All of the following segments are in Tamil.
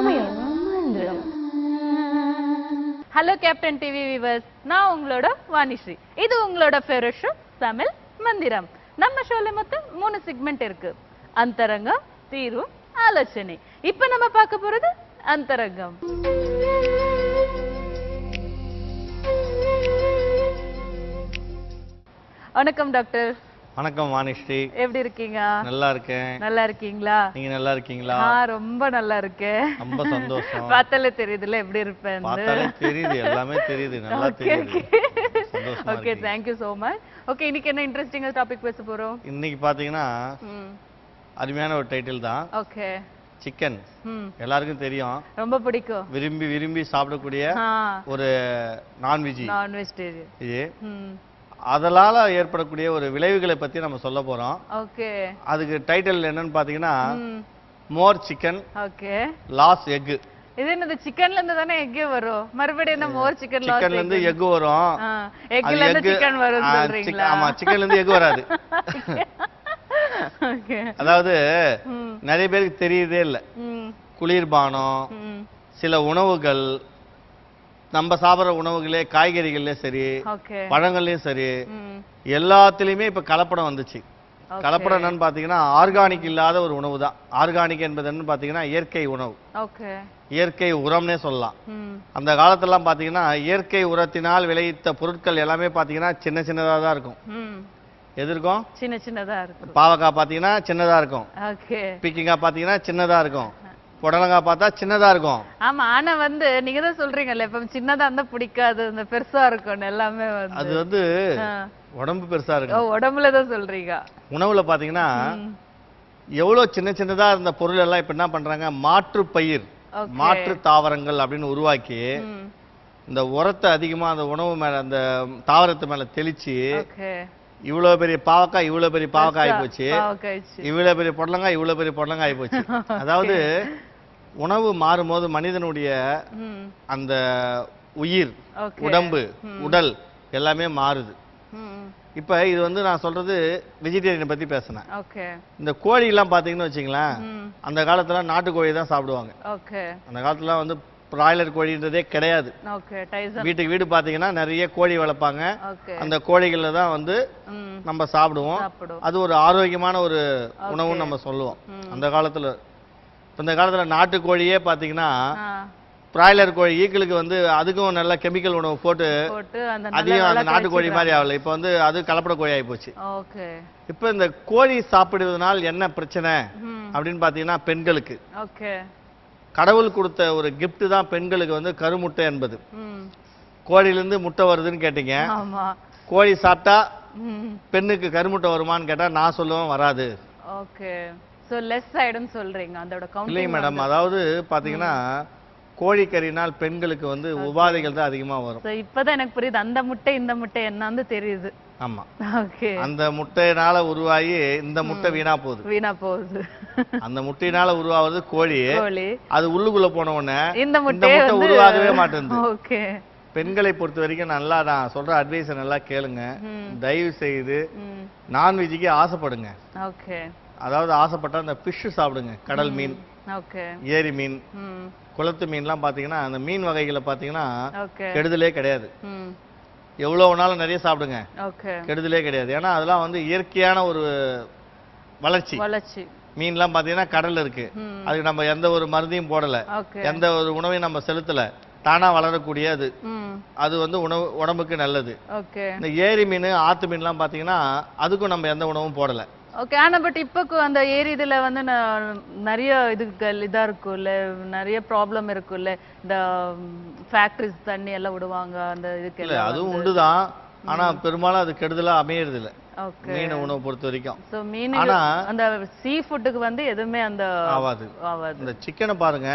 சமயம் மந்திரம். ஹலோ கேப்டன் டிவி வியூவர்ஸ், நான் உங்களோட வாணிஸ்ரீ. இது உங்களோட ஃபேவரட் ஷோ சமையல் மந்திரம். நம்ம ஷோல மொத்தம் 3 செக்மெண்ட் இருக்கு. அந்தரங்கம், தீர்வு, ஆலோசனை. இப்போ நம்ம பார்க்க போறது அந்தரங்கம். வணக்கம் டாக்டர். வணக்கம் வாணிஸ்ரீ. எப்படி இருக்கீங்க? நல்லா இருக்கேன். நல்லா இருக்கீங்களா? நீங்க நல்லா இருக்கீங்களா? ரொம்ப நல்லா இருக்கேன். ரொம்ப சந்தோஷம். பார்த்தாலே தெரியுதுல எப்படி இருப்பேன். பார்த்தாலே தெரியுது, எல்லாமே தெரியுது, நல்லா தெரியுது. Okay, thank you so much. Okay, இன்னைக்கு என்ன இன்ட்ரஸ்டிங்கா டாபிக் பேச போறோம்? இன்னைக்கு பாத்தீங்கன்னா அருமையான ஒரு டைட்டில் தான். ஓகே. சிக்கன். எல்லாருக்கும் தெரியும், ரொம்ப பிடிக்கும், விரும்பி விரும்பி சாப்பிடக்கூடிய ஒரு நான் வெஜிடேரியன் இது. அதனால ஏற்படக்கூடிய ஒரு விளைவுகளை பத்தி நம்ம சொல்ல போறோம். ஓகே. அதுக்கு டைட்டில் என்னன்னு பாத்தீங்கன்னா மோர் சிக்கன் ஓகே லாஸ் எக். இது என்னது? சிக்கன்ல இருந்து தானே எக் வரும், மறுபடியும் என்ன மோர் சிக்கன் லாஸ்? சிக்கன்ல இருந்து எக் வரும், எக்ல இருந்து சிக்கன் வரும் சொல்றீங்களா? ஆமா, சிக்கன்ல இருந்து எக் வராது. ஓகே. அதாவது நிறைய பேருக்கு தெரியுதே இல்ல, குளிர்பானம், சில உணவுகள், நம்ம சாப்பிட்ற உணவுகளே, காய்கறிகள்லயே சரி, பழங்கள்லயும் சரி, எல்லாத்துலயுமே இப்ப கலப்படம் வந்துச்சு. கலப்படம் என்னன்னு பாத்தீங்கன்னா ஆர்கானிக் இல்லாத ஒரு உணவு தான். ஆர்கானிக் என்பது என்னன்னு பாத்தீங்கன்னா இயற்கை உணவு, இயற்கை உரம்னே சொல்லலாம். அந்த காலத்துலாம் பாத்தீங்கன்னா இயற்கை உரத்தினால் விளைவித்த பொருட்கள் எல்லாமே பாத்தீங்கன்னா சின்ன சின்னதா தான் இருக்கும். எது இருக்கும்? சின்ன சின்னதா இருக்கும். பாவக்காய் பாத்தீங்கன்னா சின்னதா இருக்கும், பீக்கங்காய் பாத்தீங்கன்னா சின்னதா இருக்கும், புடலங்காய் பார்த்தா சின்னதா இருக்கும். ஆமா, ஆனா நீங்க தான் சொல்றீங்கல்ல, இப்ப சின்னதா இருந்தா பிடிக்காது, இந்த பெருசா இருக்கும் எல்லாமே. அது உடம்பு பெருசா இருக்கு, உடம்புல தான் சொல்றீங்க. உணவுல பாத்தீங்கன்னா எவ்வளவு சின்ன சின்னதா இருந்த பொருள் எல்லாம் இப்ப என்ன பண்றாங்க, மாற்று பயிர், மாற்று தாவரங்கள் அப்படின்னு உருவாக்கி இந்த உரத்தை அதிகமா அந்த உணவு மேல, அந்த தாவரத்து மேல தெளிச்சு இவ்வளவு பெரிய பாவக்காய் இவ்வளவு பெரிய பாவக்காய் ஆயிப்போச்சு, இவ்வளவு பெரிய பொடலங்காய் இவ்வளவு பெரிய பொடலங்காய் ஆயிப்போச்சு. அதாவது உணவு மாறும்போது மனிதனுடைய அந்த உயிர், உடம்பு, உடல் எல்லாமே மாறுது. இப்ப இது நான் சொல்றது வெஜிடேரியனை பத்தி பேசினேன். இந்த கோழி எல்லாம் பாத்தீங்கன்னு வச்சுங்களேன், அந்த காலத்துல நாட்டுக்கோழி தான் சாப்பிடுவாங்க. அந்த காலத்துல பிராய்லர் கோழின்றதே கிடையாது. வீட்டுக்கு வீடு பாத்தீங்கன்னா நிறைய கோழி வளர்ப்பாங்க. அந்த கோழிகள்ல தான் நம்ம சாப்பிடுவோம். அது ஒரு ஆரோக்கியமான ஒரு உணவுன்னு நம்ம சொல்லுவோம் அந்த காலத்துல. இந்த காலத்துல நாட்டுக்கோழியே பாத்தீங்கன்னா பிராய்லர் கோழி ஈக்களுக்கு அதுக்கும் நல்ல கெமிக்கல் உணவு போட்டு அதையும் அந்த நாட்டுக்கோழி மாதிரி ஆகல. இப்ப அது கலப்பட கோழி ஆகி போச்சு. இப்ப இந்த கோழி சாப்பிடுவதனால் என்ன பிரச்சனை அப்படின்னு பாத்தீங்கன்னா, பெண்களுக்கு கடவுள் கொடுத்த ஒரு கிஃப்ட் தான் பெண்களுக்கு கருமுட்டை என்பது. கோழிலிருந்து முட்டை வருதுன்னு கேட்டீங்க, கோழி சாப்பிட்டா பெண்ணுக்கு கருமுட்டை வருமான்னு கேட்டா நான் சொல்லுவேன், வராது. இல்லைங்க மேடம், அதாவது பாத்தீங்கன்னா கோழிக்கறினால் பெண்களுக்கு உபாதைகள் தான் அதிகமா வரும். இப்பதான் எனக்கு புரியுது, அந்த முட்டை இந்த முட்டை என்னன்னு தெரியுது. ஆமா, அந்த முட்டையினால உருவாகி இந்த முட்டை வீணா போகுது. அந்த முட்டையினால உருவாவது கோழி, அது உள்ளுக்குள்ள போன உடனே இந்த முட்டை உருவாகவே மாட்டேங்குது. பெண்களை பொறுத்த வரைக்கும் நல்லா நான் சொல்ற அட்வைஸ் நல்லா கேளுங்க. தயவு செய்து நான்வெஜ்ஜுக்கு ஆசைப்படுங்க. அதாவது ஆசைப்பட்டா அந்த ஃபிஷ் சாப்பிடுங்க. கடல் மீன், ஏரி மீன், குளத்து மீன்லாம் பாத்தீங்கன்னா அந்த மீன் வகைகளை பாத்தீங்கன்னா கெடுதலே கிடையாது. எவ்வளவு நாளும் நிறைய சாப்பிடுங்க, கெடுதலே கிடையாது. ஏன்னா அதெல்லாம் இயற்கையான ஒரு வளர்ச்சி. மீன்லாம் பாத்தீங்கன்னா கடல்ல இருக்கு, அதுக்கு நம்ம எந்த ஒரு மருந்தையும் போடல, எந்த ஒரு உணவையும் நம்ம செலுத்தல, தானா வளரக்கூடிய அது உணவு உடம்புக்கு நல்லது. இந்த ஏரி மீன், ஆத்து மீன்லாம் பாத்தீங்கன்னா அதுக்கும் நம்ம எந்த உணவும் போடல. ஆனா பட் இப்ப அந்த ஏரி இதுல நிறைய இதுகள் இதா இருக்கும்ல, நிறைய ப்ராப்ளம் இருக்கும்ல, இந்த ஃபேக்டரிஸ் தண்ணி எல்லாம் விடுவாங்க, அந்த இதுக்கு இல்ல அதுவும் உண்டுதான். ஆனா பெரும்பாலும் அது கெடுதலா அமையறது இல்ல மீன் உணவு பொறுத்த வரைக்கும். ஆனா அந்த சீ ஃபுட்டுக்கு எதுவுமே அந்த ஆவாது. இந்த சிக்கனை பாருங்க,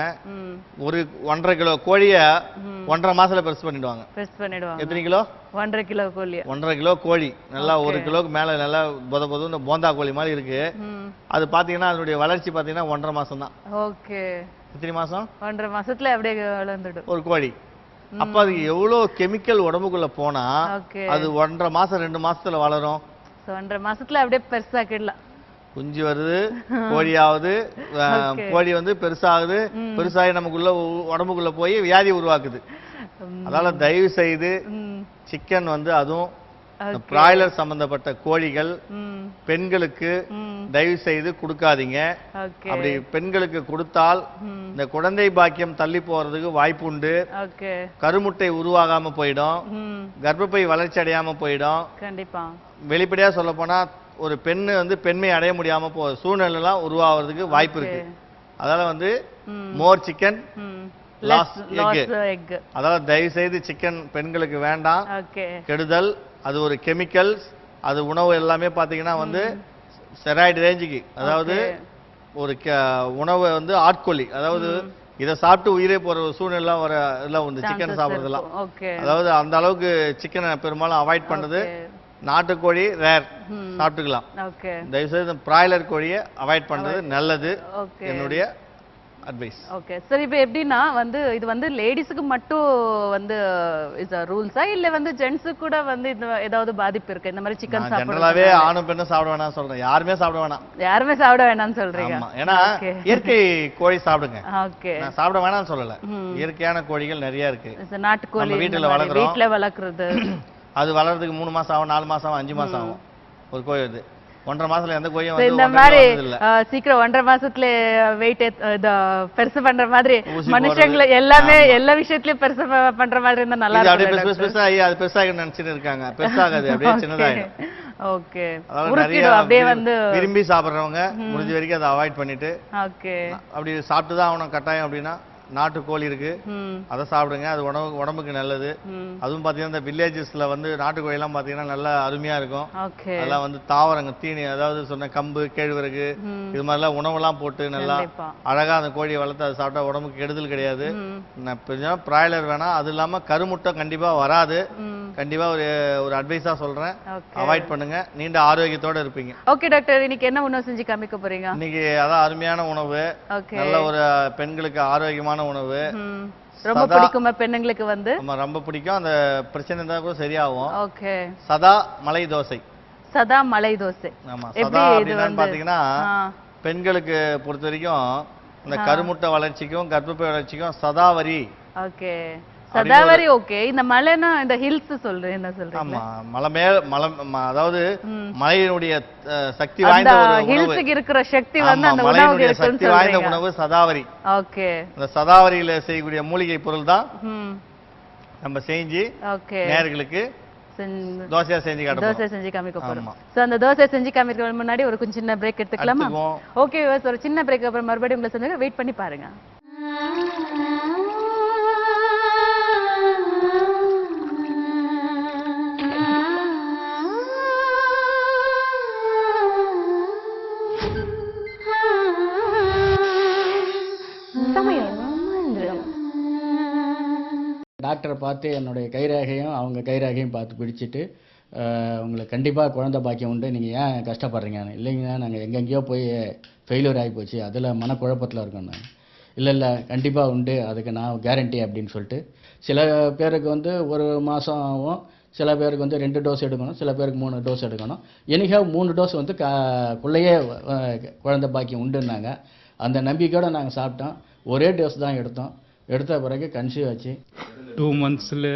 ஒரு 1.5 கிலோ கோழிய 1.5 மாசத்துல பெருசு பண்ணிடுவாங்க. எத்தனை கிலோ? 1.5 கிலோ கோழி. 1.5 கிலோ கோழி நல்லா 1 கிலோக்கு மேல நல்லா பொத போந்தா கோழி மாதிரி இருக்கு. அது பாத்தீங்கன்னா அதனுடைய வளர்ச்சி பாத்தீங்கன்னா 1.5 மாசம் தான். எத்தனை மாசம்? 1.5 மாசத்துல அப்படியே வளர்ந்துடும் ஒரு கோழி. அப்ப அது எவ்வளவு கெமிக்கல் உடம்புக்குள்ள போனா அது 1.5 மாசம் 2 மாசத்துல வளரும். 1.5 மாசத்துல அப்படியே பெருசாக்கிடலாம். குஞ்சு வருது, கோழியாவது, கோழி வந்து பெருசாகுது, பெருசாகி நமக்குள்ள உடம்புக்குள்ள போய் வியாதி உருவாக்குது. அதனால தயவு செய்து சிக்கன் வந்து அதுவும் பிராய்லர் சம்பந்தப்பட்ட கோழிகள் பெண்களுக்கு தயவு செய்து கொடுக்காதீங்க. அப்படி பெண்களுக்கு கொடுத்தால் இந்த குழந்தை பாக்கியம் தள்ளி போறதுக்கு வாய்ப்பு உண்டு. கருமுட்டை உருவாகாம போயிடும், கர்ப்பப்பை வளர்ச்சி அடையாம போயிடும். கண்டிப்பா வெளிப்படையா சொல்ல போனா ஒரு பெண்ணு வந்து பெண்மை அடைய முடியாம போ சூழ்நிலை எல்லாம் உருவாகிறதுக்கு வாய்ப்பு இருக்கு. அதனால வந்து மோர் சிக்கன் லாஸ் எக். அதாவது தயவு செய்து சிக்கன் பெண்களுக்கு வேண்டாம், கெடுதல். அது ஒரு கெமிக்கல்ஸ், அது உணவு எல்லாமே பாத்தீங்கன்னா வந்து ஸ்டெராய்டு ரேஞ்சுக்கு, அதாவது ஒரு உணவு வந்து ஆட்கொல்லி, அதாவது இதை சாப்பிட்டு உயிரே போற சூழ்நிலை வர எல்லாம் வந்து சிக்கன் சாப்பிட்றதுலாம். அதாவது அந்த அளவுக்கு சிக்கனை பெரும்பாலும் அவாய்ட் பண்ணது. நாட்டுக்கோழி ரேர் சாப்பிட்டுக்கலாம். தயவுசெய்து பிராய்லர் கோழியை அவாய்ட் பண்றது நல்லது, என்னுடைய அட்வைஸ். ஓகே சரி, இப்போ எப்படின்னா வந்து இது வந்து லேடிஸுக்கு மட்டும் வந்து இஸ் ரூல்ஸா இல்ல வந்து ஜென்ட்ஸுக்கு கூட வந்து இது ஏதாவது பாதிப்பு இருக்கு இந்த மாதிரி சிக்கன் சாப்பிடுறது? ஜெனரலாவே ஆணும் பெண்ணும் சாப்பிட வேணாம் சொல்றேன், யாருமே சாப்பிட வேணாம். யாருமே சாப்பிட வேணாம்னு சொல்றீங்க? ஏன்னா இயற்கை கோழி சாப்பிடுங்க. ஓகே, நான் சாப்பிட வேணாம்னு சொல்லல, இயற்கையான கோழிகள் நிறைய இருக்கு. நாட்டுக்கோழி வீட்டுல வளர்க்குறது, அது வளர்றதுக்கு 3 மாசம் ஆகும், 4 மாசம் ஆகும், 5 மாசம் ஆகும். ஒரு கோழி வந்து 1.5 மாசத்துல எந்த கோழியும் இந்த மாதிரி சீக்கிரம் 1.5 மாசத்துல வெயிட் பெருசு பண்ற மாதிரி மனுஷங்களை எல்லாமே எல்லா விஷயத்திலயும் பெருசு பண்ற மாதிரி இருந்தா நல்லா இருக்கும். பெருசாகி அது பெருசாக நினைச்சுட்டு இருக்காங்க, பெருசாகாது, அப்படியே சின்னதாயிடும். ஓகே, அப்படியே வந்து விரும்பி சாப்பிடுறவங்க முடிஞ்ச வரைக்கும் அதை அவாய்ட் பண்ணிட்டு, அப்படி சாப்பிட்டுதான் ஆகணும் கட்டாயம் அப்படின்னா நாட்டுக்கோழி இருக்கு, அதை சாப்பிடுங்க. அது உடம்புக்கு நல்லது. அதுவும் பாத்தீங்கன்னா இந்த வில்லேஜஸ்ல வந்து நாட்டுக்கோழி எல்லாம் பாத்தீங்கன்னா நல்லா அருமையா இருக்கும். அதெல்லாம் வந்து தாவரங்க தீனி, அதாவது சொன்ன கம்பு, கேழ்வரகு, இது மாதிரிலாம் உணவெல்லாம் போட்டு நல்லா அழகா அந்த கோழியை வளர்த்து அதை சாப்பிட்டா உடம்புக்கு கெடுதல் கிடையாது. பிராய்லர் வேணாம். அது இல்லாம கருமுட்டை கண்டிப்பா வராது. கண்டிப்பா ஒரு அட்வைஸா சொல்றேன், அவாய்ட் பண்ணுங்க, நீண்ட ஆரோக்கியத்தோட இருப்பீங்க. ஓகே டாக்டர், இன்னைக்கு என்ன உணவு செஞ்சு காமிக்க போறீங்க? இன்னைக்கு அதான் அருமையான உணவு, நல்ல ஒரு பெண்களுக்கு ஆரோக்கியமான உணவு. ரொம்ப பிடிக்குமா பெண்களுக்கு? வந்து ரொம்ப பிடிக்கும். அந்த பிரச்சனை இருந்தா கூட சரியாகும். ஓகே, சதா மலை தோசை. சதா மலை தோசை. ஆமா, சதா அப்படின்னா பாத்தீங்கன்னா பெண்களுக்கு பொறுத்த வரைக்கும் இந்த கருமுட்டை வளர்ச்சிக்கும் கர்ப்பப்பை வளர்ச்சிக்கும் சதாவரி. ஓகே, சதாவரி. ஓகே, இந்த மலைனா இந்த ஹில்ஸ் சொல்றேன், என்ன சொல்றீங்க? ஆமா, மலை மேல் மலை, அதாவது மலையினுடைய சக்தி வாய்ந்த ஒரு உணவு, ஹில்ஸ்க்கு இருக்கிற சக்தி வந்து அந்த உணவுக்கு இருக்குன்னு சக்தி வாய்ந்த உணவு சதாவரி. ஓகே, இந்த சதாவரியில செய்யக்கூடிய மூலிகை பொருள் தான் நம்ம செஞ்சு நேயர்களுக்கு தோசையா செஞ்சு காட்டுறோம். தோசை செஞ்சு காமிக்க போறோம். சோ அந்த தோசை செஞ்சு காமிக்கிறதுக்கு முன்னாடி ஒரு கொஞ்சம் சின்ன பிரேக் எடுத்துக்கலாமா? ஓகே, ஒரு சின்ன பிரேக் அப்புறம் மறுபடியும் உங்களை சந்திக்க வெயிட் பண்ணி பாருங்க. டாக்டரை பார்த்து என்னுடைய கைரேகையும் அவங்க கைரேகையும் பார்த்து பிடிச்சிட்டு, உங்களுக்கு கண்டிப்பாக குழந்தை பாக்கியம் உண்டு, நீங்கள் ஏன் கஷ்டப்படுறீங்க? இல்லைங்க, நாங்கள் எங்கெங்கேயோ போய் ஃபெயிலியர் ஆகி போச்சு, அதில் மனக்குழப்பத்தில் இருக்கோம். நான் இல்லை கண்டிப்பாக உண்டு, அதுக்கு நான் கேரண்டி அப்படின்னு சொல்லிட்டு, சில பேருக்கு வந்து 1 மாதம் ஆகும், சில பேருக்கு வந்து 2 டோஸ் எடுக்கணும், சில பேருக்கு 3 டோஸ் எடுக்கணும். எனிஹா 3 டோஸ் வந்து குள்ளையே குழந்தை பாக்கியம் உண்டுன்னாங்க. அந்த நம்பிக்கையோடு நாங்கள் சாப்பிட்டோம். ஒரே டோஸ் தான் எடுத்தோம். எடுத்த பிறகு கன்சீவ் ஆச்சு. 2 மந்த்ஸில்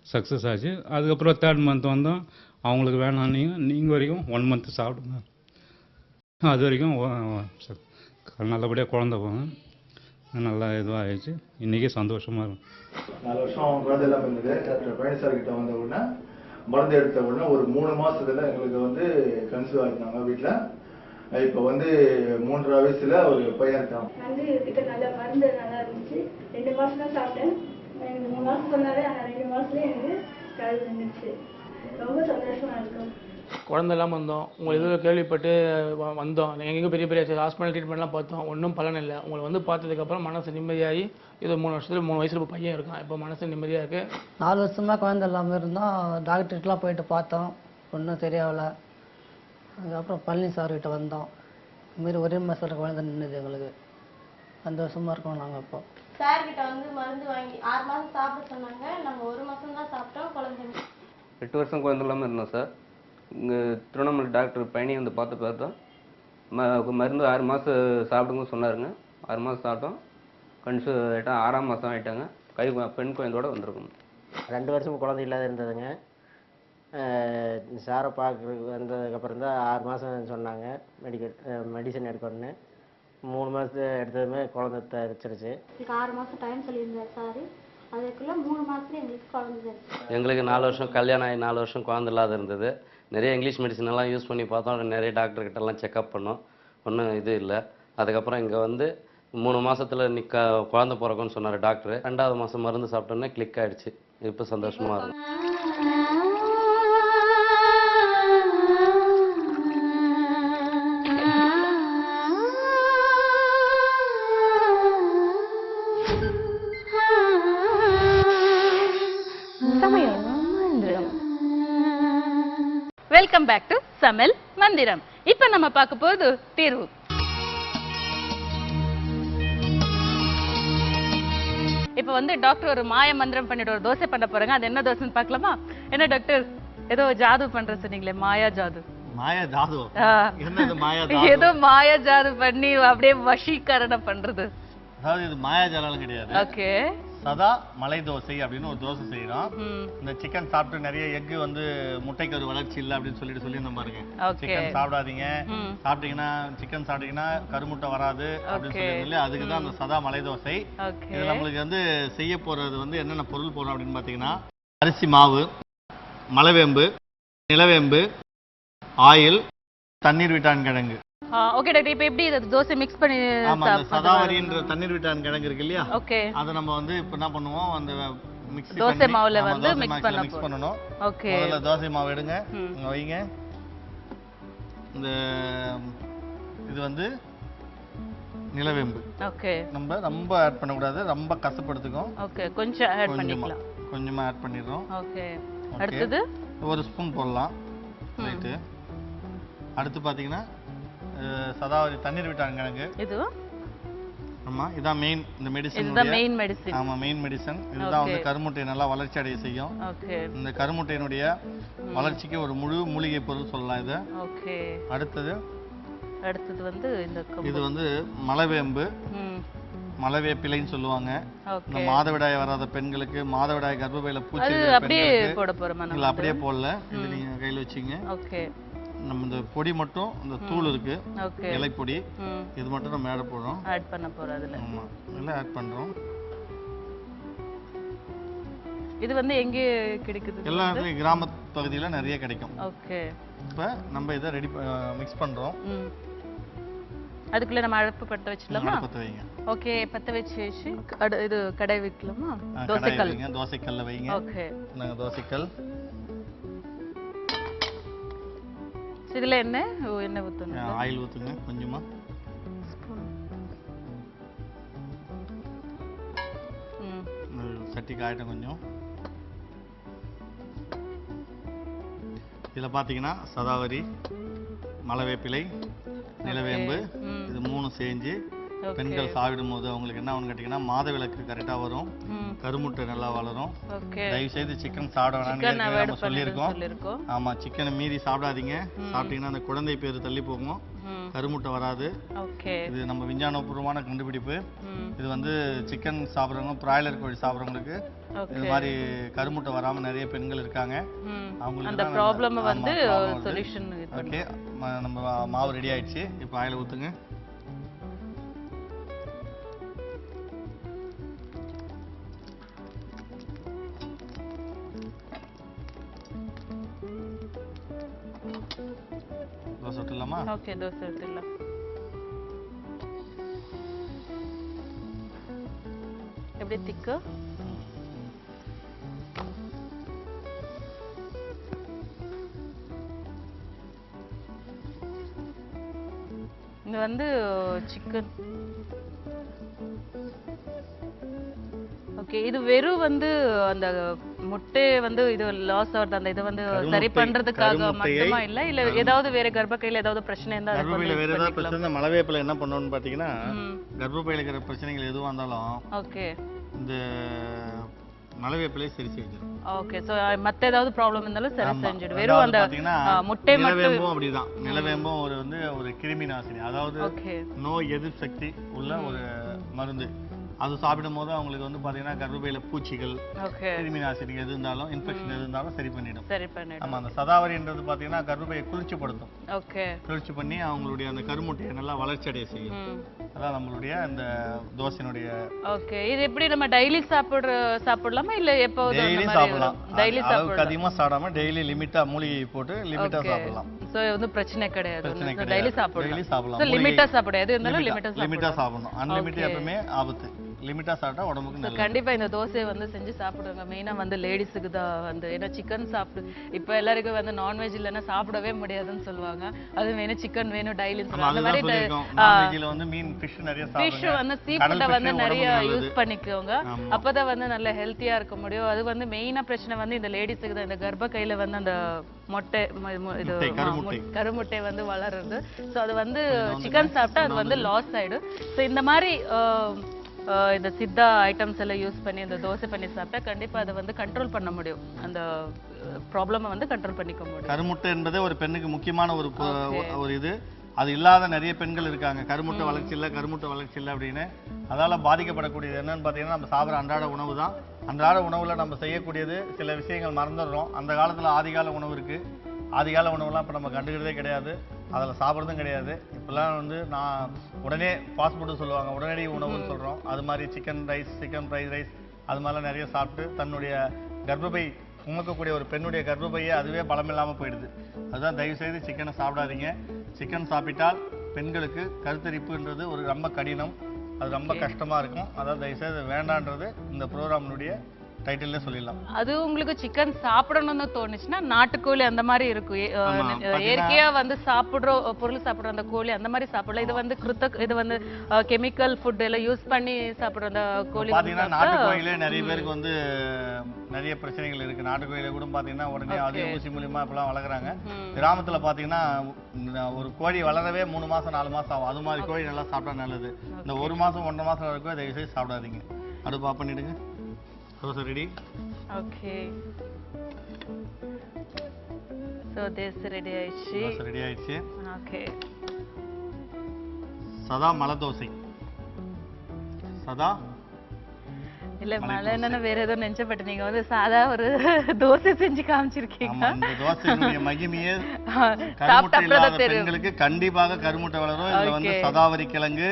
சக்ஸஸ் ஆச்சு. அதுக்கப்புறம் 3rd மந்த் வந்தோம். அவங்களுக்கு வேணாம், நீங்கள் வரைக்கும் 1 மந்த் சாப்பிடுங்க, அது வரைக்கும் நல்லபடியாக குழந்தை போங்க. நல்லா இதுவாக ஆயிடுச்சு. இன்றைக்கி சந்தோஷமாக இருக்கும். 4 வருஷம் குழந்தை எல்லாம் இருந்தது. டாக்டர் பழனிசாமி கிட்ட வந்த உடனே மருந்து எடுத்த உடனே ஒரு 3 மாசத்துல எங்களுக்கு வந்து கன்சீவ் ஆகிட்டாங்க வீட்டில். இப்போ வந்து 3 வயசுல ஒரு பையன் இருக்கான். வந்து கிட்ட நல்ல மருந்து நல்லா இருந்துச்சு. 2 மாசம் தான் சாப்பிட்டேன். எனக்கு 3 மாசம் சொன்னாலே, ஆனால் 2 மாசத்துல எனக்கு கழுவு இருந்துச்சு. ரொம்ப சந்தோஷமா இருக்கும். குழந்தை இல்லாமல் வந்தோம். உங்களை இதில் கேள்விப்பட்டு வந்தோம். எங்கேயும் பெரிய பெரிய ஹாஸ்பிட்டல் ட்ரீட்மெண்ட்லாம் பார்த்தோம், ஒன்றும் பலன் இல்லை. உங்களை வந்து பார்த்ததுக்கப்புறம் மனசு நிம்மதியாகி, இது 3 வருஷத்துல 3 வயசுல பையன் இருக்கான். இப்போ மனசு நிம்மதியாக இருக்குது. 4 வருஷமாக குழந்தை இல்லாமல் இருந்தோம். டாக்டர்கிட்டலாம் போயிட்டு பார்த்தோம், ஒன்றும் சரியாகலை. அதுக்கப்புறம் பழனி சார்கிட்ட வந்தோம். இதுமாரி ஒரே மாதத்தில் குழந்தை நின்றுது. எங்களுக்கு சந்தோஷமாக இருக்கோம். நாங்கள் இப்போ சார்கிட்ட வந்து மருந்து வாங்கி 6 மாதம் சாப்பிட சொன்னாங்க. நாங்கள் 1 மாதம் தான் சாப்பிட்டோம். குழந்தை 8 வருஷம் குழந்தை இல்லாமல் இருந்தோம் சார். இங்கே திருவண்ணாமலை டாக்டர் பழனி வந்து பார்த்து தான் மருந்து 6 மாதம் சாப்பிடுங்க சொன்னாருங்க. 6 மாதம் சாப்பிட்டோம். கன்சீவ் ஆகிட்டா 6ஆம் மாதம் ஆகிட்டாங்க. பெண் குழந்தையோட வந்திருக்கோம். 2 வருஷம் குழந்தை இல்லாத இருந்ததுங்க. சாரை பார்க்குறதுக்கு வந்ததுக்கப்புறம் தான் 6 மாதம் சொன்னாங்க மெடிசன் எடுக்கணுன்னு. 3 மாதத்து எடுத்ததுமே குழந்தை தரிச்சிருச்சு. இதுக்கு 6 மாதம் டைம் சொல்லியிருந்தார் சார். அதுக்குள்ளே 3 மாதத்துல எங்களுக்கு குழந்தை தரிச்சு. எங்களுக்கு 4 வருஷம் கல்யாணம் ஆகி 4 வருஷம் குழந்தை இல்லாத இருந்தது. நிறைய இங்கிலீஷ் மெடிசன் எல்லாம் யூஸ் பண்ணி பார்த்தோம். நிறைய டாக்டர்கிட்டலாம் செக்அப் பண்ணோம். ஒன்றும் இது இல்லை. அதுக்கப்புறம் இங்கே வந்து 3 மாதத்தில் குழந்தை பிறக்கும்னு சொன்னார் டாக்டர். 2வது மாதம் மருந்து சாப்பிட்டோன்னே கிளிக் ஆகிடுச்சு. இப்போ சந்தோஷமாக இருக்கும். வெல்கம் பேக் டு சமையல் மந்திரம். இப்ப நம்ம பார்க்க போகுது தீர்வு. இப்ப வந்து டாக்டர் ஒரு மாய மந்திரம் பண்ணிட்டு ஒரு தோசை பண்ண போறாங்க. அது என்ன தோசைன்னு பார்க்கலாமா? என்ன டாக்டர் ஏதோ ஜாது பண்ற சொன்னீங்களே, மாயா ஜாது. மாயா ஜாது? ஏதோ மாயா ஜாது பண்ணி அப்படியே வசீகரணம் பண்றது. அதாவது இது மாயா ஜாலம் கிடையாது. ஓகே. சதா மலை தோசை அப்படின்னு ஒரு தோசை செய்யறோம். இந்த சிக்கன் சாப்பிட்டு நிறைய எக் வந்து முட்டைக்கு ஒரு வளர்ச்சி இல்லை அப்படின்னு சொல்லியிருந்தோம் பாருங்க. சிக்கன் சாப்பிடாதீங்க, சாப்பிட்டீங்கன்னா சிக்கன் சாப்பிட்டீங்கன்னா கருமுட்டை வராது அப்படின்னு சொல்லி அதுக்கு தான் அந்த சதா மலை தோசை. இது நம்மளுக்கு வந்து செய்ய போறது வந்து என்னென்ன பொருள் போறோம் அப்படின்னு பாத்தீங்கன்னா, அரிசி மாவு, மலைவேம்பு, நிலவேம்பு, ஆயில், தண்ணீர் விட்டான் கிழங்கு. ஓகே டாக்டர், இப்போ எப்படி இது தோசை மிக்ஸ் பண்ணி சதாவரின்ற தண்ணீர் விட்டான் கிழங்கு இருக்கு இல்லையா? ஓகே. அதை நம்ம வந்து இப்போ என்ன பண்ணுவோம், அந்த மிக்ஸி தோசை மாவுல வந்து மிக்ஸ் பண்ணணும். ஓகே. முதல்ல தோசை மாவு எடுங்க, இங்க வைங்க. இந்த இது வந்து நிலவேம்பு. ஓகே. நம்ம ரொம்ப ஆட் பண்ண கூடாது, ரொம்ப கசப்படுத்துக்கும். ஓகே, கொஞ்சம் ஆட் பண்ணிக்கலாம். கொஞ்சமா ஆட் பண்ணிடுறோம். ஓகே. அடுத்து 1 ஸ்பூன் போடலாம். ரைட். அடுத்து பாத்தீங்கன்னா சதாவரி தண்ணீர் விட்டான் கிழங்கு. இது ஆமா, இதான் மெயின். இந்த மெடிசன் இதுதான் மெயின் மெடிசன். ஆமா, மெயின் மெடிசன். இதுதான் வந்து கருமுட்டையை நல்லா வளர்ச்சி அடைய செய்யும். ஓகே. இந்த கருமுட்டையினுடைய வளர்ச்சிக்கு ஒரு முழு மூலிகை பொருள் சொல்லலாம் இது. ஓகே. அடுத்தது வந்து இது வந்து மலைவேம்பு, மலைவேப்பிலைன்னு சொல்லுவாங்க. இந்த மாதவிடாய் வராத பெண்களுக்கு, மாதவிடாய் கர்ப்பப்பையில பூச்சி அப்படியே போட போறோமா? இல்ல, அப்படியே போடல. இது நீங்க கையில வச்சீங்க. ஓகே. நம்ம இந்த பொடி மட்டும், இந்த தூள் இருக்கு, இலை பொடி, இது மட்டும் நம்ம ஆட் பண்றோம். ஆட் பண்ண போறோம் அதுல. ஆமா, இல்ல ஆட் பண்றோம். இது வந்து எங்க கிடைக்குது? எல்லா கிராம பகுதியில நிறைய கிடைக்கும். ஓகே. இப்ப நம்ம இத ரெடி மிக்ஸ் பண்றோம். அதுக்குள்ள நம்ம அடுப்பு பத்த வச்சிடலாமா? பத்த வைங்க. ஓகே, பத்த வச்சு இது கடாய் வைக்கலாமா? தோசைக்கல் வைங்க. தோசைக்கல்ல வைங்க. ஓகே. நாங்க தோசைக்கல். இதுல என்ன ஊத்தணும்? ஆயில் ஊத்துங்க கொஞ்சமா. சட்டி காயட்டும் கொஞ்சம். இதுல பாத்தீங்கன்னா சதாவரி, மலைவேப்பிலை, நிலவேம்பு, இது 3 சேர்ந்து பெண்கள் சாப்பிடும் போது அவங்களுக்கு என்ன ஆகும்னு கேட்டீங்கன்னா, மாதவிலக்கு கரெக்டா வரும், கருமுட்டை நல்லா வளரும். தயவு செய்து சிக்கன் சாப்பிட வேணாம்னு நம்ம சொல்லியிருக்கோம். ஆமா, சிக்கனை மீறி சாப்பிடாதீங்க. சாப்பிட்டீங்கன்னா அந்த குழந்தை பேரு தள்ளி போகும், கருமுட்டை வராது. இது நம்ம விஞ்ஞானபூர்வமான கண்டுபிடிப்பு. இது வந்து சிக்கன் சாப்பிட்றவங்க, பிராய்லர் கோழி சாப்பிட்றவங்களுக்கு இது மாதிரி கருமுட்டை வராம நிறைய பெண்கள் இருக்காங்க. அவங்களுக்கு அந்த ப்ராப்ளம் வந்து சொல்யூஷன். ஓகே, நம்ம மாவு ரெடி ஆயிடுச்சு. இப்போ ஆயில ஊத்துங்க. தோசை விட்டுலாமா? ஓகே, தோசை விட்டுலாம். எப்படி திக்கு? இது வந்து சிக்கன். ஓகே, இது வெறும் வந்து அந்த முட்டை வந்து இது லாஸ் ஆகுது, அந்த இது வந்து சரி பண்றதுக்காக மட்டுமா இல்ல ஏதாவது வேற கர்ப்பப்பையில ஏதாவது பிரச்சனை இருந்தா? கர்ப்பப்பையில வேற ஏதாவது பிரச்சனை, மலைவேப்பிலை என்ன பண்ணணும்னு பாத்தீங்கன்னா, கர்ப்பப்பையில இருக்கிற பிரச்சனைகள் எதுவா இருந்தாலும் ஓகே, இந்த மலைவேப்பிலையை சரி செஞ்சிடும். ஓகே. சோ மத்த ஏதாவது ப்ராப்ளம் இருந்தாலும் சரி ஆமா. செஞ்சிடும். வெறும் அந்த முட்டை மட்டும். நிலவேம்பும் அப்படிதான். நிலவேம்பும் ஒரு கிருமி நாசினி, அதாவது நோய் எதிர்ப்பு சக்தி உள்ள ஒரு மருந்து. அது சாப்பிடும் போது அவங்களுக்கு வந்து பாத்தீங்கன்னா கர்ப்பப்பையில பூச்சிகள், கிருமி நாசினி எது இருந்தாலும், இன்ஃபெக்ஷன் எது இருந்தாலும் சரி பண்ணிடும். ஆமா, அந்த சதாவரின்றது பாத்தீங்கன்னா கர்ப்பப்பையை குளிர்ச்சிப்படுத்தும். குளிர்ச்சி பண்ணி அவங்களுடைய அந்த கருமுட்டையை நல்லா வளர்ச்சி அடைய செய்யும். அதான் நம்மளுடைய அந்த தோசையினுடைய. ஓகே. இது எப்படி நம்ம டெய்லி சாப்பிடலாமா இல்ல எப்போது? டெய்லி சாப்பிடலாம். டெய்லி சாப்பிடலாம். அதிகமா சாப்பிடாம டெய்லி லிமிட்டா மூலிகை போட்டு லிமிட்டா சாப்பிடலாம். சோ வந்து பிரச்சனை கிடையாது. டெய்லி சாப்பிடலாம். லிமிட்டா சாப்பிடாது, இருந்தாலும் லிமிட்டா சாப்பிடணும். அன்லிமிட்டட் எப்பவுமே ஆபத்து. லிமிட்டா சாப்பிட்டா உடம்புக்கு நல்லது. கண்டிப்பா இந்த தோசையை வந்து செஞ்சு சாப்பிடுங்க. மெயினா வந்து லேடிஸுக்கு தான் வந்து, ஏன்னா சிக்கன் சாப்பிடு இப்ப எல்லாருக்கும் வந்து நான்வெஜ் இல்லைன்னா சாப்பிடவே முடியாதுன்னு சொல்லுவாங்க. அது வேணும் சிக்கன் வேணும் டெய்லி சொல்லுவாங்க. அந்த மாதிரி நான்வெஜ்ல வந்து மீன், ஃபிஷ் நிறைய சாப்பிடுங்க. ஃபிஷ் வந்து சீ ஃபுட்டை வந்து நிறைய யூஸ் பண்ணிக்கோங்க. அப்பதான் வந்து நல்ல ஹெல்த்தியா இருக்க முடியும். அது வந்து மெயினா பிரச்சனை வந்து இந்த லேடிஸுக்கு தான். இந்த கர்ப்ப கையில வந்து அந்த மொட்டை இது கருமுட்டை வந்து வளருது. ஸோ அது வந்து சிக்கன் சாப்பிட்டா அது வந்து லாஸ் ஆயிடும். ஸோ இந்த மாதிரி இந்த சித்தா ஐட்டம்ஸ் எல்லாம் யூஸ் பண்ணி இந்த தோசை பண்ணி சாப்பிட்டா கண்டிப்பா அதை வந்து கண்ட்ரோல் பண்ண முடியும். அந்த ப்ராப்ளமை வந்து கண்ட்ரோல் பண்ணிக்க முடியும். கருமுட்டை என்பதே ஒரு பெண்ணுக்கு முக்கியமான ஒரு இது. அது இல்லாத நிறைய பெண்கள் இருக்காங்க. கருமுட்டை வளர்ச்சி இல்லை அப்படின்னு. அதால பாதிக்கப்படக்கூடியது என்னன்னு பார்த்தீங்கன்னா, நம்ம சாப்பிட்ற அன்றாட உணவு தான். அன்றாட உணவுல நம்ம செய்யக்கூடியது சில விஷயங்கள் மறந்துடுறோம். அந்த காலத்துல ஆதிகால உணவு இருக்கு. ஆதிகால உணவுலாம் இப்போ நம்ம கண்டுக்கிறதே கிடையாது. அதில் சாப்பிட்றதும் கிடையாது. இப்போல்லாம் வந்து நான் உடனே ஃபாஸ்ட் ஃபுட்டு சொல்லுவாங்க, உடனடி உணவுன்னு சொல்கிறோம். அது மாதிரி chicken rice, chicken fried rice, அது மாதிரிலாம் நிறைய சாப்பிட்டு தன்னுடைய கர்ப்பப்பை சுமக்கக்கூடிய ஒரு பெண்ணுடைய கர்ப்பப்பையே அதுவே பலம் இல்லாமல் போயிடுது. அதுதான் தயவுசெய்து சிக்கனை சாப்பிடாதீங்க. சிக்கன் சாப்பிட்டால் பெண்களுக்கு கருத்தரிப்புன்றது ஒரு ரொம்ப கடினம், அது ரொம்ப கஷ்டமாக இருக்கும். அதாவது தயவுசெய்து வேண்டான்றது இந்த ப்ரோக்ராமினுடைய டைட்டில்ல சொல்லிடலாம். அது உங்களுக்கு சிக்கன் சாப்பிடணும்னு தோணுச்சுன்னா நாட்டுக்கோழி அந்த மாதிரி இருக்கும். இயற்கையா வந்து பொருள் சாப்பிடுற அந்த கோழி அந்த மாதிரி சாப்பிடலாம். இது வந்து இது வந்து கெமிக்கல் ஃபுட் எல்லாம் யூஸ் பண்ணி சாப்பிடுற அந்த கோழி பாத்தீங்கன்னா நாட்டுக்கோழிலே நிறைய பேருக்கு வந்து நிறைய பிரச்சனைகள் இருக்கு. நாட்டுக்கோழில கூட பாத்தீங்கன்னா உடனே அதே ஊசி மூலியமா இப்பெல்லாம் வளர்க்குறாங்க. கிராமத்துல பாத்தீங்கன்னா ஒரு கோழி வளரவே 3 மாசம் 4 மாசம் ஆகும். அது மாதிரி கோழி நல்லா சாப்பிட்டா நல்லது. இந்த 1 மாசம் 1.5 மாசம் வரைக்கும் தயவு செய்து சாப்பிடாதீங்க. அடுப்பு ஆஃப் பண்ணிடுங்க. Dosa ready. Okay. So this ready ஆயிடுச்சு. தோசை ரெடி ஆயிடுச்சு. ஓகே. சதா மலை தோசை. சதா இல்ல மலை என்னன்னா வேற ஏதோ நினைச்சப்பட்டு நீங்க வந்து சாதா ஒரு தோசை செஞ்சு காமிச்சிருக்கீங்க. இந்த தோசையுடைய மகிமையே கருமுட்டை இல்லாத பெண்களுக்கு கண்டிப்பாக கருமுட்டை வளரும். இதுல வந்து சதாவரி கிழங்கு,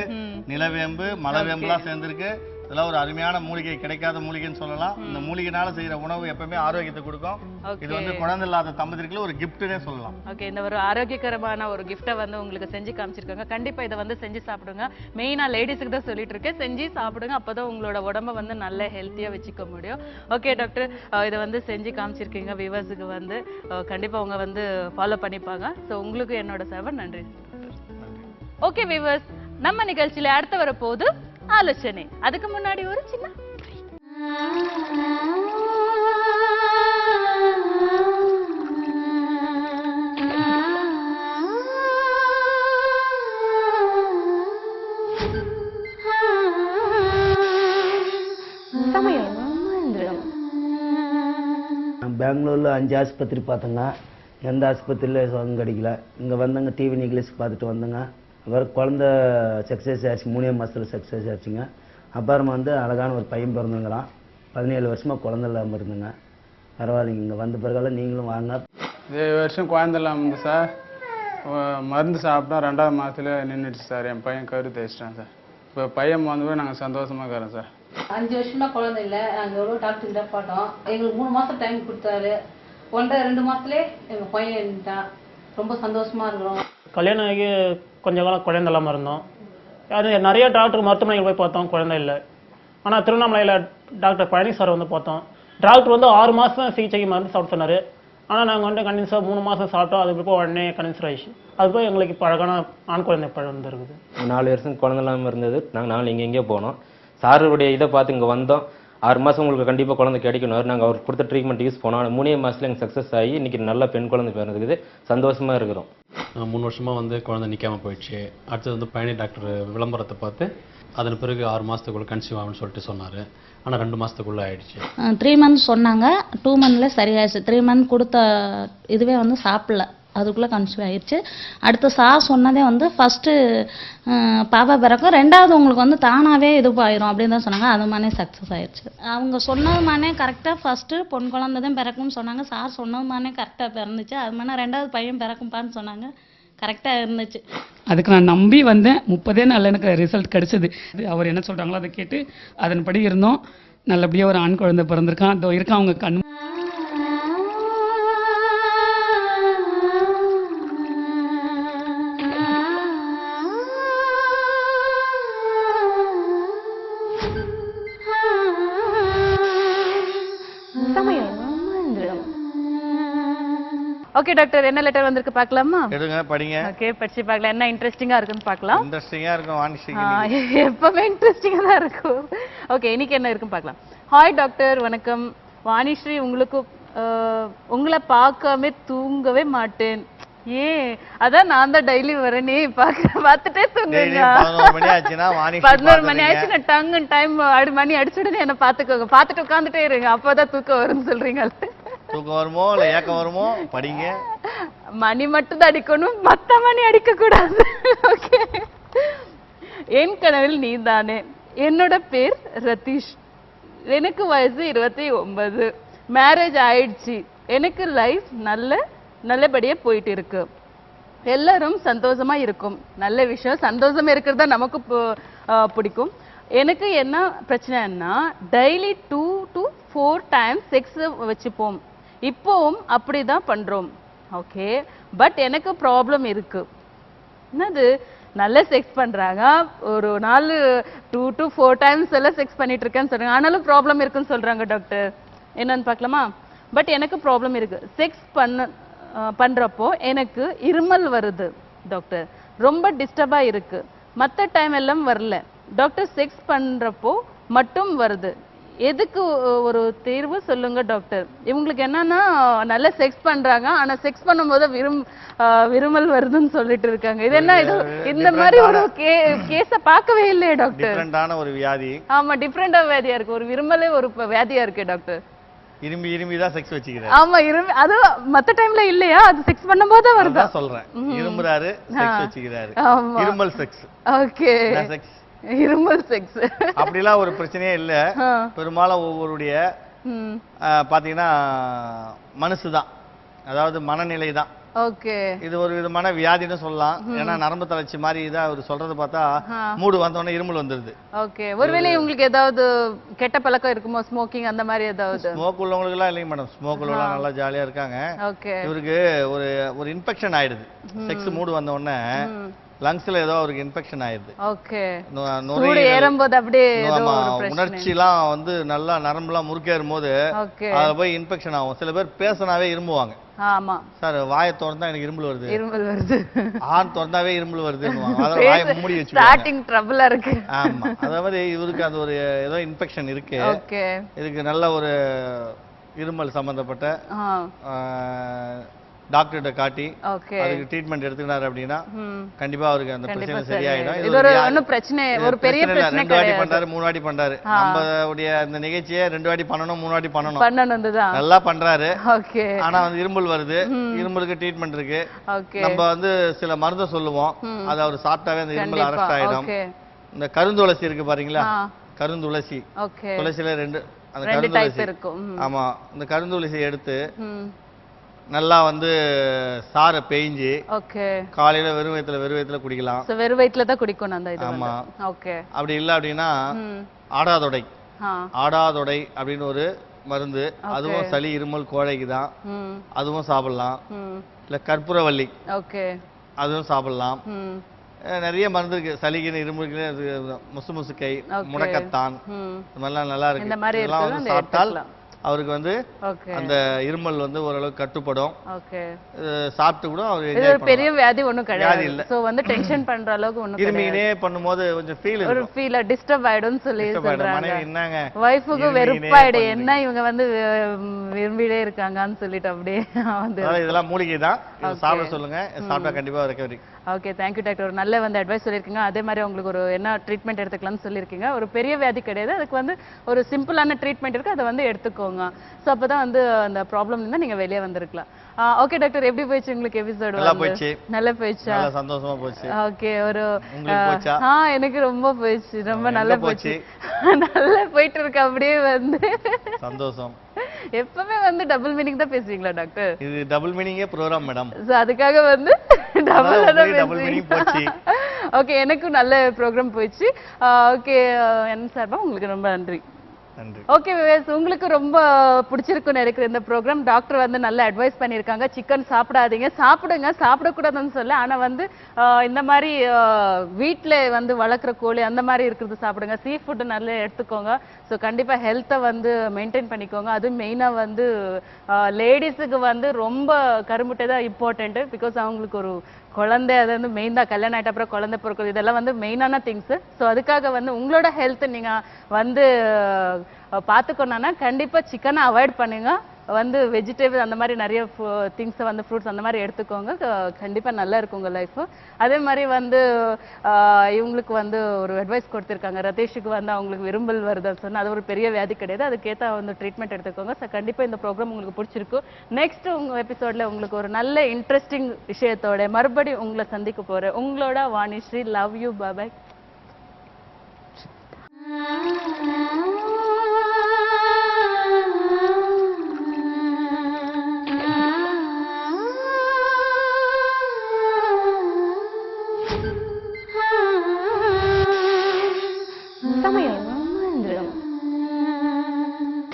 நிலவேம்பு, மலைவேம்புலாம் சேர்ந்திருக்கு. இதெல்லாம் ஒரு அருமையான மூலிகை, கிடைக்காத மூலிகைன்னு சொல்லலாம். இந்த மூலிகைனால செய்யற உணவு எப்பவுமே ஆரோக்கியத்தை கொடுக்கும். இது வந்து குழந்தை இல்லாத தம்பதிகளுக்கு ஒரு கிஃப்ட்னே சொல்லலாம். ஓகே. இந்த ஒரு ஆரோக்கியகரமான ஒரு கிஃப்ட்டை வந்து உங்களுக்கு செஞ்சு காமிச்சிருக்காங்க. கண்டிப்பா இதை வந்து செஞ்சு சாப்பிடுங்க. மெயினா லேடிஸுக்கு தான் சொல்லிட்டு இருக்கேன், செஞ்சு சாப்பிடுங்க. அப்பதான் உங்களோட உடம்ப வந்து நல்ல ஹெல்த்தியா வச்சுக்க முடியும். ஓகே டாக்டர், இதை வந்து செஞ்சு காமிச்சிருக்கீங்க. வியூவர்ஸுக்கு வந்து கண்டிப்பா அவங்க வந்து ஃபாலோ பண்ணிப்பாங்க. ஸோ உங்களுக்கு என்னோட சேவை நன்றி. ஓகே வியூவர்ஸ், நம்ம நிகழ்ச்சியில அடுத்து வரப்போகுது ஆலோசனை. அதுக்கு முன்னாடி ஒரு சின்ன பெங்களூரில் 5 ஆஸ்பத்திரி பார்த்தேங்க. எந்த ஆஸ்பத்திரியில் சுகம் கிடைக்கல. இங்கே வந்தங்க, டிவி நிகழ்ச்சி பார்த்துட்டு வந்தேங்க. அப்புறம் குழந்த சக்ஸஸ் ஆயிடுச்சு. 3 மாதத்தில் சக்ஸஸ் ஆயிடுச்சுங்க. அப்புறமா வந்து அழகான ஒரு பையன் பிறந்துங்கிறான். 17 வருஷமாக குழந்தை இல்லாமல் இருந்துங்க. பரவாயில்லைங்க. இங்கே வந்த பிறகால நீங்களும் வாங்க. 7 வருஷம் குழந்தை இல்லாமல் இருந்து சார். மருந்து சாப்பிட்டா 2ஆவது மாதத்துல நின்றுடுச்சு சார். என் பையன் கரு தேய்ச்சிட்டான் சார். இப்போ பையன் வந்து போய் நாங்கள் சந்தோஷமாக இருக்கிறோம் சார். 5 வருஷமா குழந்தை இல்லை. நாங்கள் எவ்வளோ டாக்டர் தான் பார்த்தோம். எங்களுக்கு 3 மாதம் டைம் கொடுத்தாரு. 1.5-2 மாதத்துலேயே எங்கள் பையன் இருந்துட்டான். ரொம்ப சந்தோஷமா இருக்கிறோம். கல்யாணம் ஆகி கொஞ்ச காலம் குழந்தை இல்லாமல் இருந்தோம். அது நிறைய டாக்டர் மருத்துவமனைகள் போய் பார்த்தோம், குழந்தை இல்லை. ஆனால் திருவண்ணாமலையில் டாக்டர் பழனி சார் வந்து பார்த்தோம். டாக்டர் வந்து 6 மாதம் சிகிச்சைக்கு மருந்து சாப்பிட்டு சொன்னார். ஆனால் நாங்கள் வந்து கண்டினியூஸாக 3 மாதம் சாப்பிட்டோம். அதுக்கு போய் உடனே கன்வின்சர் ஆயிடுச்சு. அது போய் எங்களுக்கு இப்போ அழகான ஆண் குழந்தை பழம் வந்துருக்குது. 4 வருஷம் குழந்தை இல்லாமல் இருந்தது. நாங்கள் எங்கெங்கேயோ போனோம். சாருடைய இதை பார்த்து இங்கே வந்தோம். 6 மாதம் உங்களுக்கு கண்டிப்பாக குழந்தை கிடைக்கணும். நாங்கள் அவர் கொடுத்த ட்ரீட்மெண்ட் யூஸ் பண்ணோம். 3 மாதத்துல எங்களுக்கு சக்ஸஸ் ஆகி இன்றைக்கி நல்ல பெண் குழந்தை பிறந்துக்குது. சந்தோஷமாக இருக்கிறோம். 3 வருஷமாக வந்து குழந்தை நிற்காமல் போயிடுச்சு. அடுத்தது வந்து பழனி டாக்டர் விளம்பரத்தை பார்த்து அதன் பிறகு 6 மாதத்துக்குள்ளே கன்சீவ் ஆகும்னு சொல்லிட்டு சொன்னார். ஆனால் 2 மாதத்துக்குள்ளே ஆயிடுச்சு. 3 மந்த்ஸ் சொன்னாங்க, 2 மந்த்ல சரியாயிடுச்சு. 3 மந்த் கொடுத்த இதுவே வந்து சாப்பிடல, அதுக்குள்ளே கன்சீவ் ஆயிடுச்சு. அடுத்து சார் சொன்னதே வந்து ஃபஸ்ட்டு பாப்பா பிறக்கும், 2வது உங்களுக்கு வந்து தானாகவே இது ஆயிரும் அப்படின்னு தான் சொன்னாங்க. அது மாதிரி சக்ஸஸ் ஆயிடுச்சு. அவங்க சொன்னது மாதிரியே கரெக்டாக ஃபஸ்ட்டு பொன் குழந்தை தான் பிறக்கும்னு சொன்னாங்க. சார் சொன்னது மாதிரியே கரெக்டாக பிறந்துச்சு. அது மாதிரி 2வது பையன் பிறக்கும்ப்பான்னு சொன்னாங்க. கரெக்டாக இருந்துச்சு. அதுக்கு நான் நம்பி வந்தேன். 30 நாளில் எனக்கு ரிசல்ட் கிடச்சிது. அவர் என்ன சொல்கிறாங்களோ அதை கேட்டு அதன்படி இருந்தோம். நல்லபடியாக ஒரு ஆண் குழந்தை பிறந்திருக்கான். அதோ இருக்கான் அவங்க கண். ஓகே டாக்டர், என்ன லெட்டர் வந்திருக்கு பார்க்கலாமா? எடுங்க, படிங்க. ஓகே, படிச்சு பார்க்கலாம். என்ன இன்ட்ரெஸ்டிங்கா இருக்குன்னு பார்க்கலாம். இன்ட்ரெஸ்டிங்கா இருக்கும் வாணிஸ்ரீ. எப்பவுமே இன்ட்ரெஸ்டிங்கா தான் இருக்கும். ஓகே, இன்னைக்கு என்ன இருக்குன்னு பார்க்கலாம். ஹாய் டாக்டர், வணக்கம். வாணிஸ்ரீ, உங்களை பார்க்காம தூங்கவே மாட்டேன். ஏன்? அதான் நான் தான் டெய்லி வரேனே, பார்த்துட்டே தூங்குங்க. 11 மணி ஆச்சு, நான் டங்கு டைம் மணி அடிச்சுடனே என்ன பார்த்துக்கோங்க. பார்த்துட்டு உட்காந்துட்டே இருங்க, அப்போதான் தூக்கம் வரும்னு சொல்றீங்க. தூக்கம் வருமோ இல்ல ஏக்கம் வருமோ படிங்க. மணி மட்டும் தான் அடிக்கணும், மத்த மணி அடிக்க கூடாது. ஓகே. என் கனவில் நீதானே. என்னோட பேர் ரதீஷ். எனக்கு வயசு 29. மேரேஜ் ஆயிடுச்சு. எனக்கு லைஃப் நல்லபடியா போயிட்டு இருக்கு. எல்லாரும் சந்தோஷமா இருக்கும். நல்ல விஷயம். சந்தோஷமா இருக்கிறதா நமக்கு பிடிக்கும். எனக்கு என்ன பிரச்சனைன்னா டெய்லி 2 to 4 டைம்ஸ் செக்ஸ் வச்சுப்போம். இப்போவும் அப்படிதான் பண்றோம். ஓகே, பட் எனக்கு ப்ராப்ளம் இருக்கு. என்னது? நல்ல செக்ஸ் பண்றாங்க, ஒரு நாள் 2 to 4 டைம்ஸ் எல்லாம் செக்ஸ் பண்ணிட்டு இருக்கேன்னு சொல்றாங்க. ஆனாலும் ப்ராப்ளம் இருக்குன்னு சொல்றாங்க டாக்டர். என்னன்னு பார்க்கலாமா? பட் எனக்கு ப்ராப்ளம் இருக்கு. செக்ஸ் பண்றப்போ எனக்கு இருமல் வருது டாக்டர். ரொம்ப டிஸ்டர்பா இருக்கு. மற்ற டைம் எல்லாம் வரல டாக்டர். செக்ஸ் பண்றப்போ மட்டும் வருது. எதுக்கு ஒரு தீர்வு சொல்லுங்க டாக்டர். இவங்களுக்கு என்னன்னா நல்ல செக்ஸ் பண்றாங்க, ஆனா செக்ஸ் பண்ணும்போது விருமல் வருதுன்னு சொல்லிட்டு இருக்காங்க. இது என்ன? இது இந்த மாதிரி ஒரு கேஸ பார்க்கவே இல்லையே டாக்டர். டிஃபரண்டான ஒரு வியாதி. ஆமா, டிஃபரண்டா வியாதியா இருக்கு. ஒரு விருமலே ஒரு வியாதியா இருக்கு டாக்டர். இரும்பி தான் செக்ஸ் வச்சிக்கிறாரு. ஆமா, அது மத்த டைம்ல இல்லையா? அது செக்ஸ் பண்ணும்போது வருது. அதான் சொல்றேன். இருமுறாரு, செக்ஸ் வச்சிக்கிறாரு. இருமல் செக்ஸ். ஓகே, செக்ஸ் இருமல் செக்ஸ். அப்படிலாம் ஒரு பிரச்சனையே இல்ல. பெரும்பாலும் ஒவ்வொருடைய பாத்தீங்கன்னா மனசுதான், அதாவது மனநிலை தான். ஓகே, இது ஒரு விதமான வியாதின்னு சொல்லலாம். ஏன்னா நரம்பு தளர்ச்சி மாதிரி இதான் அவர் சொல்றத பார்த்தா மூடு வந்தோடனே இருமல் வந்துருது. ஓகே, ஒருவேளை உங்களுக்கு ஏதாவது கெட்ட பழக்கம் இருக்குமோ? ஸ்மோக்கிங் அந்த மாதிரி ஏதாவது? ஸ்மோக் உள்ளவங்களுக்கு எல்லாம் இல்லைங்க மேடம். ஸ்மோக் உள்ளவங்க நல்லா ஜாலியா இருக்காங்க. ஓகே, இவருக்கு ஒரு இன்ஃபெக்ஷன் ஆயிடுது. செக்ஸ் மூடு வந்த உடனே லங்ஸ்ல ஏதோ அவருக்கு இன்ஃபெக்ஷன் ஆயிடுது. ஓகே, சூடு ஏறும்போது அப்படியே உணர்ச்சிலாம் வந்து நல்லா நரம்புலாம் முறுக்கேறும் போது அதுல போய் இன்ஃபெக்ஷன் ஆகும். சில பேர் பேசினாவே இரும்புவாங்க. ஆமா சார், வாயை திறந்தா எனக்கு இருமல் வருது, இருமல் வருது. ஆன் திறந்தாவே இருமல் வருதுன்னுவாங்க. அத வாயை மூடி வச்சு ஸ்டார்டிங் ட்ரபிளா இருக்கு. ஆமா, அதாவது இவருக்கு அது ஒரு ஏதோ இன்ஃபெக்ஷன் இருக்கு. ஓகே, இதுக்கு நல்ல ஒரு இருமல் சம்பந்தப்பட்ட டாக்டர்கிட்ட காட்டி அதுக்கு ட்ரீட்மெண்ட் எடுத்துக்கினாரு அப்படின்னா கண்டிப்பா அவருக்கு அந்த பிரச்சனை சரியாயிடும். இது ஒரு ஒன்னும் பிரச்சனை, ஒரு பெரிய பிரச்சனை 2 வாட்டி பண்றாரு, 3 வாட்டி பண்றாரு. நம்மளுடைய இந்த நிகழ்ச்சியை 2 வாட்டி பண்ணணும், 3 வாட்டி பண்ணணும். நல்லா பண்றாரு. ஓகே, ஆனா வந்து இருமல் வருது. இருமலுக்கு ட்ரீட்மெண்ட் இருக்கு. நம்ம வந்து சில மருந்து சொல்லுவோம், அது அவர் சாப்பிட்டாவே அந்த இருமல் அரெஸ்ட் ஆயிடும். இந்த கருந்துளசி இருக்கு பாருங்களா, கருந்துளசி. துளசியில அந்த கருந்துளசி இருக்கும். ஆமா, இந்த கருந்துளசி எடுத்து நல்லா வந்து சாரை பேய்ஞ்சி காலையில வெறும் வயித்துல குடிக்கலாம். வெறும் வயித்துல தான் குடிக்கணும் அந்த இது. ஆமா, ஓகே. அப்படி இல்ல அப்படின்னா ஆடாதொடை அப்படின்னு ஒரு மருந்து, அதுவும் சளி இருமல் கோழைக்கு தான், அதுவும் சாப்பிடலாம். இல்ல கற்பூரவள்ளி, அதுவும் சாப்பிடலாம். நிறைய மருந்து இருக்கு. சளிக்கு இருமுக்கு முசுமுசுக்கை, முடக்கத்தான், இந்த மாதிரிலாம் நல்லா இருக்கு. இதெல்லாம் வந்து சாப்பிட்டால் அவருக்கு வந்து அந்த இருமல் வந்து ஓரளவுக்கு கட்டுப்படும். சாப்பிட்டு கூட அவர் இது ஒரு பெரிய வியாதி ஒண்ணும் கிடையாது. சோ வந்து டென்ஷன் பண்ற அளவுக்கு ஒண்ணும் கிடையாது. இருமினே பண்ணும்போது கொஞ்சம் ஃபீல் ஒரு ஃபீல் டிஸ்டர்ப் ஆயிடும்னு சொல்லி சொல்றாங்க. மனைவி என்னங்க வைஃப்க்கு வெறுப்பாயிடு, என்ன இவங்க வந்து விரும்பிட்டே இருக்காங்கன்னு சொல்லிட்டு அப்படியே வந்து இதெல்லாம் மூலிகை தான். சாப்பிட சொல்லுங்க, சாப்பிட்டா கண்டிப்பா ரெக்கவரி. Okay, thank you doctor. ஒரு நல்ல வந்து அட்வைஸ் சொல்லியிருக்கீங்க. அதே மாதிரி உங்களுக்கு ஒரு என்ன ட்ரீட்மெண்ட் எடுத்துக்கலாம்னு சொல்லியிருக்கீங்க. ஒரு பெரிய வியாதி கிடையாது, அதுக்கு வந்து ஒரு சிம்பிளான ட்ரீட்மெண்ட் இருக்கு, அதை வந்து எடுத்துக்கோங்க. ஸோ அப்பதான் வந்து அந்த ப்ராப்ளம் இருந்தால் நீங்க வெளியே வந்திருக்கலாம். ஓகே டாக்டர், எப்படி போயிடுச்சு உங்களுக்கு எபிசோடு? நல்லா போயிடுச்சு. நல்லா போயிடுச்சா? நல்லா சந்தோஷமா போச்சு. ஓகே, ஒரு போச்சா? எனக்கு ரொம்ப போயிடுச்சு, ரொம்ப நல்லா போச்சு. நல்லா போயிட்டு இருக்கு அப்படியே வந்து சந்தோஷம். எப்பவுமே வந்து டபுள் மீனிங் தான் பேசுவீங்களா டாக்டர்? இது டபுள் மீனிங்கே ப்ரோகிராம் மேடம். சோ அதுக்காக வந்து டபுள் மீனிங் போச்சு. ஓகே, எனக்கும் நல்ல ப்ரோகிராம் போயிடுச்சு. ஓகே, என்ன சார்பா உங்களுக்கு ரொம்ப நன்றி. ஓகே விவேஸ், உங்களுக்கு ரொம்ப பிடிச்சிருக்குன்னு நினைக்கிறேன் இந்த ப்ரோக்ராம். டாக்டர் வந்து நல்ல அட்வைஸ் பண்ணியிருக்காங்க. சிக்கன் சாப்பிடாதீங்க, சாப்பிடுங்க, சாப்பிடக்கூடாதுன்னு சொல்ல, ஆனால் வந்து இந்த மாதிரி வீட்டில் வந்து வளர்க்குற கோழி அந்த மாதிரி இருக்கிறது சாப்பிடுங்க. சீ ஃபுட்டு நல்லா எடுத்துக்கோங்க. ஸோ கண்டிப்பாக ஹெல்த்தை வந்து மெயின்டைன் பண்ணிக்கோங்க. அதுவும் மெயினாக வந்து லேடிஸுக்கு வந்து ரொம்ப கருமுட்டை தான் இம்பார்ட்டண்ட்டு. பிகாஸ் அவங்களுக்கு ஒரு குழந்தை, அது வந்து மெயின் தான். கல்யாணம் ஆகிட்ட அப்புறம் குழந்தை பிறக்குது, இதெல்லாம் வந்து மெயினான திங்ஸு. ஸோ அதுக்காக வந்து உங்களோட ஹெல்த்தை நீங்கள் வந்து பார்த்துக்கணுன்னா கண்டிப்பாக சிக்கனை அவாய்ட் பண்ணுங்க. வந்து வெஜிடபிள் அந்த மாதிரி நிறைய திங்ஸை வந்து ஃப்ரூட்ஸ் அந்த மாதிரி எடுத்துக்கோங்க. கண்டிப்பாக நல்லா இருக்கும் உங்கள் லைஃபு. அதே மாதிரி வந்து இவங்களுக்கு வந்து ஒரு அட்வைஸ் கொடுத்துருக்காங்க. ரதேஷுக்கு வந்து அவங்களுக்கு விரும்பல் வருதுன்னு சொன்னால் அது ஒரு பெரிய வியாதி கிடையாது, அதுக்கேற்ற வந்து ட்ரீட்மெண்ட் எடுத்துக்கோங்க. ஸோ கண்டிப்பாக இந்த ப்ரோக்ராம் உங்களுக்கு பிடிச்சிருக்கும். நெக்ஸ்ட் உங்கள் எபிசோடில் உங்களுக்கு ஒரு நல்ல இன்ட்ரெஸ்டிங் விஷயத்தோட மறுபடியும் உங்களை சந்திக்க போகிறேன். உங்களோட Vanisri. Love you, bye.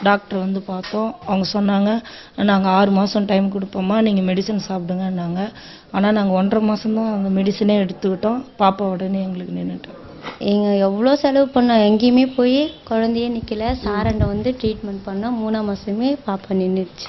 Doctor வந்து பார்த்தோம். அவங்க சொன்னாங்க, நாங்கள் 6 மாதம் டைம் கொடுப்போம்மா, நீங்கள் மெடிசன் சாப்பிடுங்கன்னாங்க. ஆனால் நாங்கள் 1.5 மாதம் தான் அந்த மெடிசனே எடுத்துக்கிட்டோம். பாப்பா உடனே எங்களுக்கு நின்றுட்டோம். எங்கள் எவ்வளோ செலவு பண்ணோம், எங்கேயுமே போய் குழந்தையே நிற்கல. சாரண்டை வந்து ட்ரீட்மெண்ட் பண்ணோம். 3ஆம் மாதமே பாப்பா நின்றுச்சு.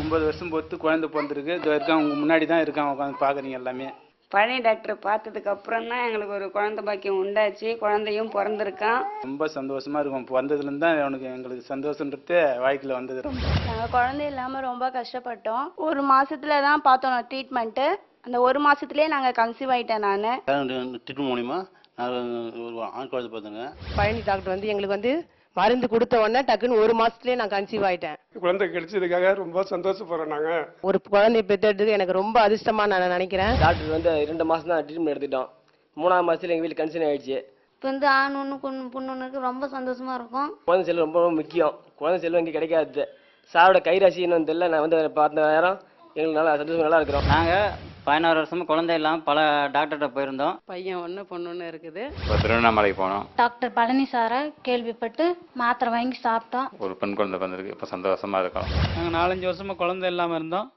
9 வருஷம் பொறுத்து குழந்தை பிறந்திருக்கு. இது இருக்கான், உங்கள் முன்னாடி தான் இருக்கான், உட்காந்து பார்க்குறீங்க எல்லாமே. பழைய டாக்டர் பார்த்ததுக்கு அப்புறம் தான் எங்களுக்கு ஒரு குழந்தை பாக்கியம் உண்டாச்சு. குழந்தையும் பிறந்திருக்கான். ரொம்ப சந்தோஷமா இருக்கும். இப்போ வந்ததுலேருந்து தான் எங்களுக்கு சந்தோஷன்றது வாழ்க்கையில் வந்தது. ரொம்ப நாங்கள் குழந்தை இல்லாமல் ரொம்ப கஷ்டப்பட்டோம். 1 மாசத்துல தான் பார்த்தோம் ட்ரீட்மெண்ட்டு. அந்த 1 மாசத்துலேயே நாங்கள் கன்சீவ் ஆகிட்டேன். நான் ட்ரீட்மெண்ட் மூலிமா நான் ஒரு ஆண் குழந்தை பார்த்தேங்க. பழனி டாக்டர் வந்து எங்களுக்கு வந்து மருந்து கொடுத்த உடனே டக்குன்னு 1 மாசத்துலயே நான் கன்சீவ் ஆயிட்டேன். குழந்தை கிடைச்சதுக்காக ரொம்ப சந்தோஷப்படுறோம். நாங்க ஒரு குழந்தை பெற்றெடுத்தது எனக்கு ரொம்ப அதிர்ஷ்டமா நான் நினைக்கிறேன். டாக்டர் வந்து 2 மாசம் தான் ட்ரீட்மெண்ட் எடுத்துட்டோம். 3ஆம் மாசத்துல எங்க வீட்டுல கன்சீவ் ஆயிடுச்சு. இப்போ வந்து ஆண் ஒன்று பொண்ணு ஒன்றுக்கு ரொம்ப சந்தோஷமா இருக்கும். குழந்தை செல்வம் ரொம்ப ரொம்ப முக்கியம். குழந்தை செல்வம் இங்கே கிடைக்காது. சாரோட கைராசின்னு தெரியல. நான் வந்து பார்த்த நேரம் எங்களுக்கு நல்லா சந்தோஷமா நல்லா இருக்கிறோம். நாங்கள் 16 வருஷமா குழந்தை இல்லாமல் பல டாக்டர்கிட்ட போயிருந்தோம். பையன் ஒன்று பொண்ணு இருக்குது. திருவண்ணாமலைக்கு போனோம். டாக்டர் பழனி சாரை கேள்விப்பட்டு மாத்திரை வாங்கி சாப்பிட்டோம். ஒரு பெண் குழந்தை வந்திருக்கு. இப்போ சந்தோஷமா இருக்கோம். நாங்கள் 4-5 வருஷமா குழந்தை இல்லாமல் இருந்தோம்.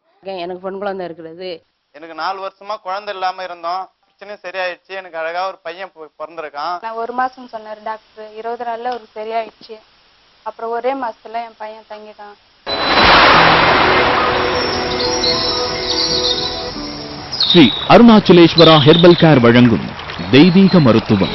எனக்கு பெண் குழந்தை இருக்கிறது. எனக்கு 4 வருஷமா குழந்தை இல்லாமல் இருந்தோம். பிரச்சனையும் சரியாயிடுச்சு. எனக்கு அழகா ஒரு பையன் பிறந்திருக்கான். நான் 1 மாசம் சொன்னார் டாக்டர். 20 நாள்ல ஒரு சரியாயிடுச்சு. அப்புறம் ஒரே மாசத்துல என் பையன் தங்கிட்டான். ஸ்ரீ அருணாச்சலேஸ்வரா ஹெர்பல் கேர் வழங்கும் தெய்வீக மருத்துவம்.